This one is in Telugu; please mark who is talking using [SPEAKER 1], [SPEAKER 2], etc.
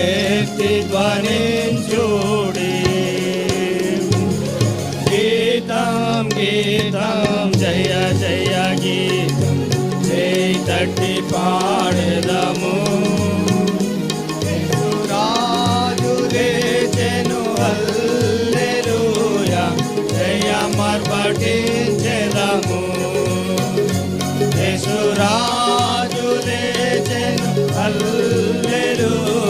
[SPEAKER 1] ఎత్తి ధ్వనించుడి. గీతం గీతం జయ జయ గీతం చేయి తట్టి పాడెదము. రాజు లేచెను హల్లెలూయా జయమర్పటించెదము. యేసు రాజు లేచెను హల్లెలూయా